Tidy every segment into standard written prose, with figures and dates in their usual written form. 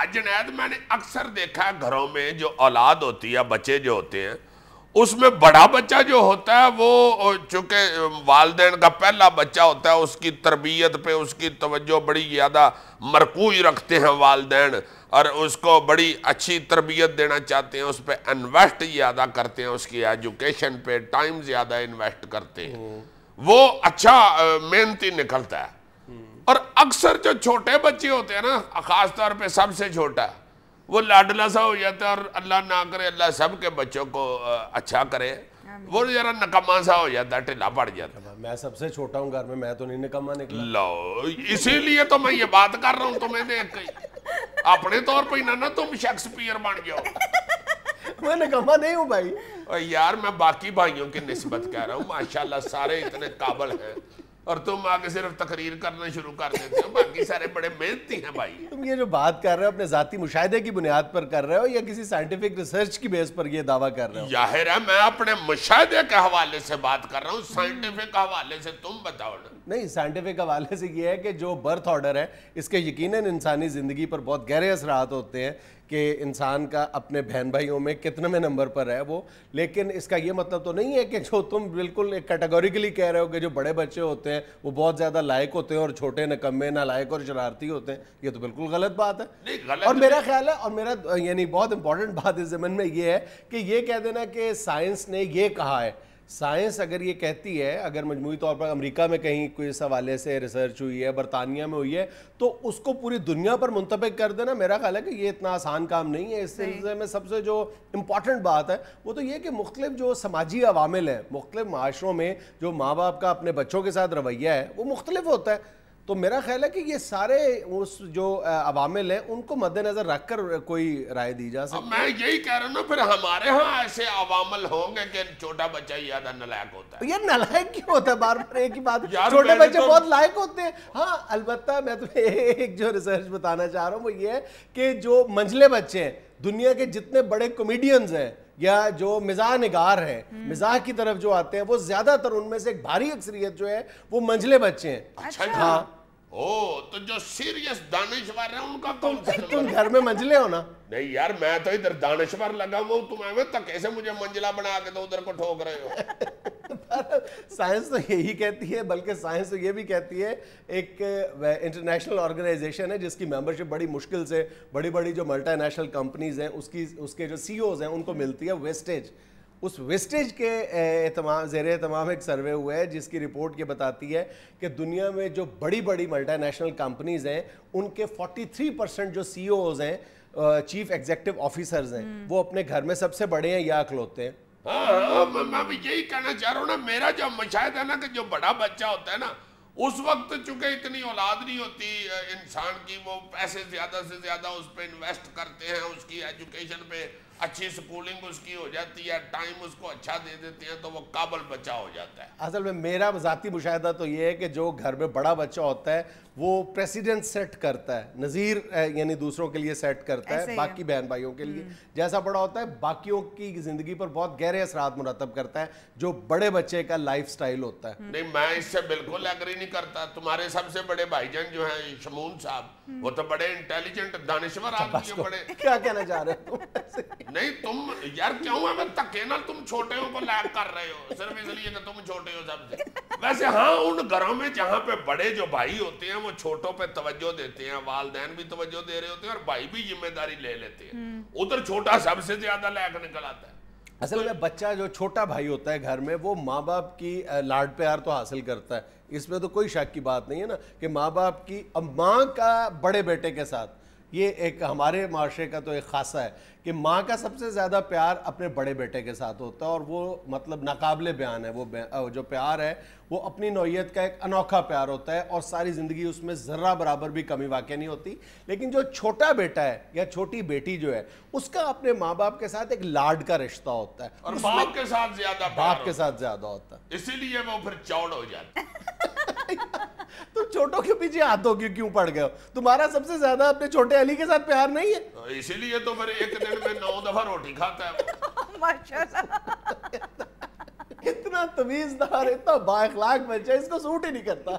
جنید میں نے اکثر دیکھا ہے گھروں میں جو اولاد ہوتی ہے بچے جو ہوتے ہیں اس میں بڑا بچہ جو ہوتا ہے وہ چونکہ والدین کا پہلا بچہ ہوتا ہے اس کی تربیت پہ اس کی توجہ بڑی زیادہ مرکوز رکھتے ہیں والدین اور اس کو بڑی اچھی تربیت دینا چاہتے ہیں اس پہ انویسٹ زیادہ کرتے ہیں اس کی ایجوکیشن پہ ٹائم زیادہ انویسٹ کرتے ہیں وہ اچھا محنتی نکلتا ہے اور اکثر جو چھوٹے بچے ہوتے ہیں نا خاص طور پہ سب سے چھوٹا وہ لاڈلا سا ہو جاتا ہے اور اللہ نہ کرے اللہ سب کے بچوں کو اچھا کرے وہ ذرا نکما سا ہو جاتا ہے ٹھلا پڑ جاتا ہے میں سب سے چھوٹا ہوں گھر میں تو نہیں نکما نکلا لو اسی لیے تو میں یہ بات کر رہا ہوں تمہیں دیکھ کے اپنے طور پہ نہ تم شیکسپیئر بن جاؤ میں نکما نہیں ہوں بھائی یار میں باقی بھائیوں کی نسبت کہہ رہا ہوں ماشاءاللہ سارے اتنے قابل ہیں اور تم آگے صرف تقریر کرنا شروع کر دیتے ہو باقی سارے بڑے محنتی ہیں بھائی تم یہ جو بات کر رہے ہو اپنے ذاتی مشاہدے کی بنیاد پر کر رہے ہو یا کسی سائنٹیفک ریسرچ کی بیس پر یہ دعویٰ کر رہے ہو؟ ظاہر ہے میں اپنے مشاہدے کے حوالے سے بات کر رہا ہوں سائنٹیفک حوالے سے تم بتاؤ نا نہیں سائنٹیفک حوالے سے یہ ہے کہ جو برتھ آرڈر ہے اس کے یقیناً انسانی زندگی پر بہت گہرے اثرات ہوتے ہیں کہ انسان کا اپنے بہن بھائیوں میں کتنے میں نمبر پر ہے وہ لیکن اس کا یہ مطلب تو نہیں ہے کہ جو تم بالکل ایک کیٹیگوریکلی کہہ رہے ہو کہ جو بڑے بچے ہوتے ہیں وہ بہت زیادہ لائق ہوتے ہیں اور چھوٹے نکمے نالائق اور شرارتی ہوتے ہیں یہ تو بالکل غلط بات ہے اور میرا خیال ہے اور میرا یعنی بہت امپورٹنٹ بات اس ضمن میں یہ ہے کہ یہ کہہ دینا کہ سائنس نے یہ کہا ہے سائنس اگر یہ کہتی ہے اگر مجموعی طور پر امریکہ میں کہیں کوئی اس حوالے سے ریسرچ ہوئی ہے برطانیہ میں ہوئی ہے تو اس کو پوری دنیا پر منطبق کر دینا میرا خیال ہے کہ یہ اتنا آسان کام نہیں ہے اس سلسلے میں سب سے جو امپورٹنٹ بات ہے وہ تو یہ کہ مختلف جو سماجی عوامل ہیں مختلف معاشروں میں جو ماں باپ کا اپنے بچوں کے ساتھ رویہ ہے وہ مختلف ہوتا ہے تو میرا خیال ہے کہ یہ سارے اس جو عوامل ہیں ان کو مد نظر رکھ کر کوئی رائے دی جا سکتی میں یہی کہہ رہا ہوں نا پھر ہمارے ہاں ایسے عوامل ہوں گے کہ چھوٹا بچہ زیادہ نالائق ہوتا ہے یہ نالائق کیوں ہوتا ہے بار بار ایک ہی بات چھوٹے بچے بہت لائق ہوتے ہیں ہاں البتہ میں تمہیں ایک جو ریسرچ بتانا چاہ رہا ہوں وہ یہ ہے کہ جو منجلے بچے ہیں دنیا کے جتنے بڑے کمیڈینز ہیں یا جو مزاح نگار ہیں مزاح کی طرف جو آتے ہیں وہ زیادہ تر ان میں سے ایک بھاری اکثریت جو ہے وہ منجلے بچے ہیں اچھا ہاں تو جو سیریس دانشور ہیں ان کا کون سا تم گھر میں منجلے ہو نا نہیں یار میں تو ادھر دانشور لگا ہوں تم ایویں تک ایسے مجھے منجلہ بنا کے تو ادھر کو ٹھوک رہے ہو سائنس تو یہی کہتی ہے بلکہ سائنس تو یہ بھی کہتی ہے ایک انٹرنیشنل آرگنائزیشن ہے جس کی ممبرشپ بڑی مشکل سے بڑی بڑی جو ملٹی نیشنل کمپنیز ہیں اس کے جو سی اوز ہیں ان کو ملتی ہے ویسٹیج اس ویسٹیج کے زیر اہتمام ایک سروے ہوا ہے جس کی رپورٹ یہ بتاتی ہے کہ دنیا میں جو بڑی بڑی ملٹی نیشنل کمپنیز ہیں ان کے 43% جو سی اوز ہیں چیف ایگزیکٹو آفیسرز ہیں وہ اپنے گھر میں سب سے بڑے ہیں یا اکلوتے ہیں ہاں میں بھی یہی کہنا چاہ رہا ہوں نا میرا جو مشاہدہ ہے نا کہ جو بڑا بچہ ہوتا ہے نا اس وقت چونکہ اتنی اولاد نہیں ہوتی انسان کی وہ پیسے زیادہ سے زیادہ اس پہ انویسٹ کرتے ہیں اس کی ایجوکیشن پہ اچھی سکولنگ اس کی ہو جاتی ہے ٹائم اس کو اچھا دے دیتے ہیں تو وہ قابل بچہ ہو جاتا ہے اصل میں میرا ذاتی مشاہدہ تو یہ ہے کہ جو گھر میں بڑا بچہ ہوتا ہے وہ پریسیڈنٹ سیٹ کرتا ہے نظیر یعنی دوسروں کے لیے سیٹ کرتا ہے باقی بہن بھائیوں کے لیے جیسا بڑا ہوتا ہے باقیوں کی زندگی پر بہت گہرے اثرات مرتب کرتا ہے جو بڑے بچے کا لائف سٹائل ہوتا ہے نہیں میں اس سے بالکل ایگری نہیں کرتا تمہارے سب سے بڑے بھائی جان جو ہیں شمون صاحب وہ تو بڑے انٹیلیجنٹ دانشور آدمی ہیں بڑے کیا کہنا چاہ رہے ہو نہیں تم یار کیوں ہے میں تکے نہ تم چھوٹے کو لائق کر رہے ہو صرف اس لیے کہ تم چھوٹے ہو سب سے ویسے ہاں ان گھروں میں جہاں پہ بڑے جو بھائی ہوتے ہیں وہ چھوٹوں پہ توجہ دیتے ہیں والدین بھی توجہ دے رہے ہوتے ہیں اور بھائی بھی ذمہ داری لے لیتے ہیں ادھر چھوٹا سب سے زیادہ لائق نکل آتا ہے اصل میں بچہ جو چھوٹا بھائی ہوتا ہے گھر میں وہ ماں باپ کی لاڈ پیار تو حاصل کرتا ہے اس میں تو کوئی شک کی بات نہیں ہے نا کہ ماں باپ کی ماں کا بڑے بیٹے کے ساتھ یہ ایک ہمارے معاشرے کا تو ایک خاصہ ہے کہ ماں کا سب سے زیادہ پیار اپنے بڑے بیٹے کے ساتھ ہوتا ہے اور وہ مطلب ناقابل بیان ہے وہ جو پیار ہے وہ اپنی نوعیت کا ایک انوکھا پیار ہوتا ہے اور ساری زندگی اس میں ذرہ برابر بھی کمی واقع نہیں ہوتی لیکن جو چھوٹا بیٹا ہے یا چھوٹی بیٹی جو ہے اس کا اپنے ماں باپ کے ساتھ ایک لاڈ کا رشتہ ہوتا ہے اور باپ کے ساتھ زیادہ ہوتا ہے اسی لیے وہ پھر چوڑ ہو جاتا ہے تو چھوٹوں کے پیچھے ہاتھوں کیوں پڑ گئے ہو تمہارا سب سے زیادہ اپنے چھوٹے علی کے ساتھ پیار نہیں ہے اسی لیے تو پھر ایک دن میں 9 دفعہ روٹی کھاتا ہے ماشاءاللہ اتنا تمیزدار اتنا با اخلاق بچہ اس کو سوٹ ہی نہیں کرتا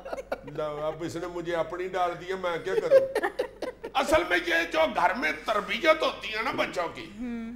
اب اس نے مجھے اپنی ڈال دی ہے میں کیا کروں اصل میں یہ جو گھر میں تربیت ہوتی ہے نا بچوں کی،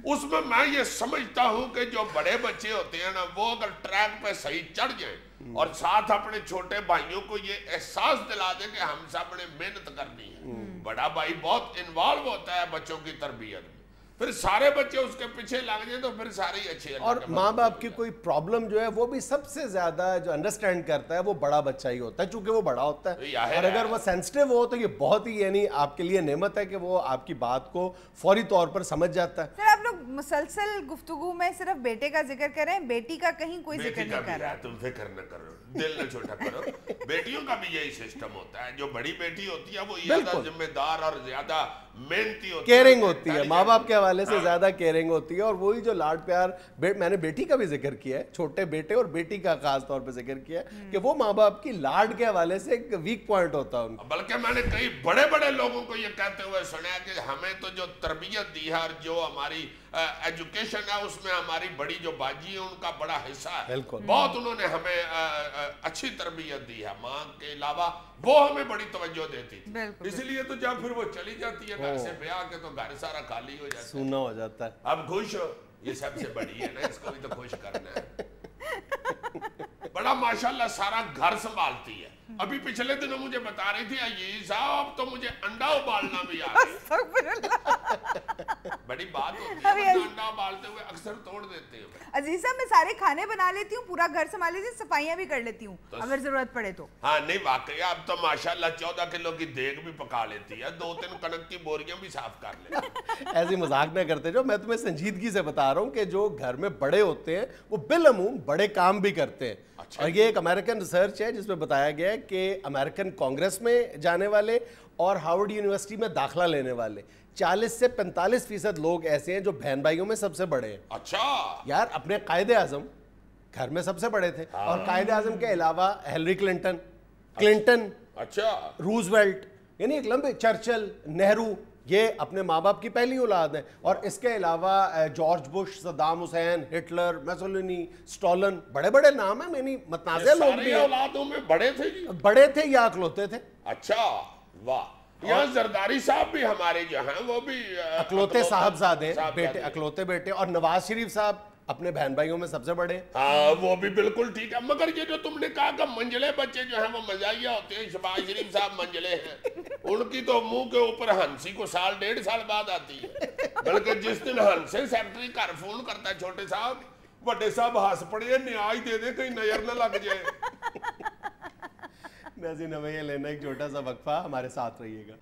اس میں یہ سمجھتا ہوں کہ جو بڑے بچے ہوتے ہیں نا وہ اگر ٹریک پہ صحیح چڑھ جائیں اور ساتھ اپنے چھوٹے بھائیوں کو یہ احساس دلا دیں کہ ہم سب نے محنت کرنی ہے، بڑا بھائی بہت انوالو ہوتا ہے بچوں کی تربیت میں، پھر سارے بچے اس کے پیچھے لگ جائیں تو پھر سارے ہی اچھے. اور ماں باپ کی کوئی پرابلم جو ہے وہ بھی سب سے زیادہ جو انڈرسٹینڈ کرتا ہے وہ بڑا بچہ ہی ہوتا ہے، چونکہ وہ بڑا ہوتا ہے، اور اگر وہ سینسٹیو ہو تو یہ بہت ہی یعنی آپ کے لیے نعمت ہے کہ وہ آپ کی بات کو فوری طور پر سمجھ جاتا ہے. سر آپ لوگ مسلسل گفتگو میں صرف بیٹے کا ذکر کر رہے ہیں، بیٹی کا کہیں کوئی ذکر نہیں کر رہا. تم فکر نہ کرو، دل نہ چھوٹا کرو، بیٹیوں کا بھی یہی سسٹم ہوتا ہے. جو بڑی بیٹی ہوتی ہے وہ زیادہ ذمہ دار اور زیادہ محنتی ہوتی ہے، کیئرنگ ہوتی ہے، ماں باپ کے حوالے سے زیادہ کیئرنگ ہوتی ہے. اور وہی جو لاڈ پیار میں نے بیٹی کا بھی ذکر کیا ہے، چھوٹے بیٹے اور بیٹی کا خاص طور پہ ذکر کیا ہے کہ وہ ماں باپ کی لاڈ کے حوالے سے ایک ویک پوائنٹ ہوتا ہے ان کا. بلکہ میں نے کئی بڑے بڑے لوگوں کو یہ کہتے ہوئے سنا ہے کہ ہمیں تو جو تربیت دی ہے اور جو ہماری ایجوکیشن ہے اس میں ہماری بڑی جو باجی ہے ان کا بڑا حصہ ہے، بہت انہوں نے ہمیں اچھی تربیت دی ہے، ماں کے علاوہ وہ ہمیں بڑی توجہ دیتی تھی. اس لیے تو جب پھر وہ چلی جاتی ہے گھر سے بیاہ کے تو گھر سارا خالی ہو جاتا ہے، سونا ہو جاتا ہے. اب خوش ہو، یہ سب سے بڑی ہے نا، اس کو بھی تو خوش کرنا ہے. بڑا ماشاءاللہ سارا گھر سنبھالتی ہے. ابھی پچھلے دنوں مجھے بتا رہی تھی عزیز صاحب تو مجھے انڈا ابالنا بھی آ گیا. بڑی بات ہوتی ہے، انڈا ابالتے ہوئے اکثر توڑ دیتے ہیں. عزیز صاحب میں سارے کھانے بنا لیتی ہوں، پورا گھر سنبھال لیتی ہوں، صفائیاں بھی کر لیتی ہوں اگر ضرورت پڑے تو. ہاں نہیں واقعی اب تو ماشاءاللہ 14 کلو کی دیگ بھی پکا لیتی ہے، 2-3 کنک کی بوریاں بھی صاف کر لیتی. ایسی مذاق نہ کرتے جو، میں تمہیں سنجیدگی سے بتا رہا ہوں کہ جو گھر میں بڑے ہوتے ہیں وہ بالعموم بڑے کام بھی کرتے ہیں. اور یہ ایک امریکن ریسرچ ہے جس میں بتایا گیا ہے کہ امریکن کانگریس میں جانے والے اور ہارورڈ یونیورسٹی میں داخلہ لینے والے 40 سے 45% لوگ ایسے ہیں جو بہن بھائیوں میں سب سے بڑے ہیں. اچھا یار اپنے قائد اعظم گھر میں سب سے بڑے تھے، اور قائد اعظم کے علاوہ ہیلری کلنٹن، اچھا روزویلٹ، یعنی ایک لمبے، چرچل، نہرو، یہ اپنے ماں باپ کی پہلی اولاد ہیں. اور اس کے علاوہ George Bush, Saddam Hussein, Hitler, Mussolini, Stalin, بڑے بڑے نام ہیں، یعنی متنازع لوگ بھی ہیں. اولادوں میں بڑے تھے جی؟ بڑے تھے یا اکلوتے تھے. اچھا واہ. یہاں زرداری صاحب بھی ہمارے جو ہیں وہ بھی اکلوتے صاحبزادے ہیں، بیٹے، اکلوتے بیٹے. اور نواز شریف صاحب اپنے بہن بھائیوں میں سب سے بڑے. ہاں وہ بھی بالکل ٹھیک ہے. مگر یہ جو تم نے کہا کہ منجلے بچے جو ہیں وہ مزاحیہ ہوتے ہیں، شہباز شریف صاحب منجلے ہیں، ان کی تو منہ کے اوپر ہنسی کو 1.5 سال بعد آتی ہے. بلکہ جس دن ہنسے سیکٹری گھر فون کرتا ہے چھوٹے صاحب، بڑے صاحب ہنس پڑے، نیاز دے دے کہیں نظر نہ لگ جائے. ناظرین ہمیں یہ لینا ایک چھوٹا سا وقفہ، ہمارے ساتھ رہیے گا.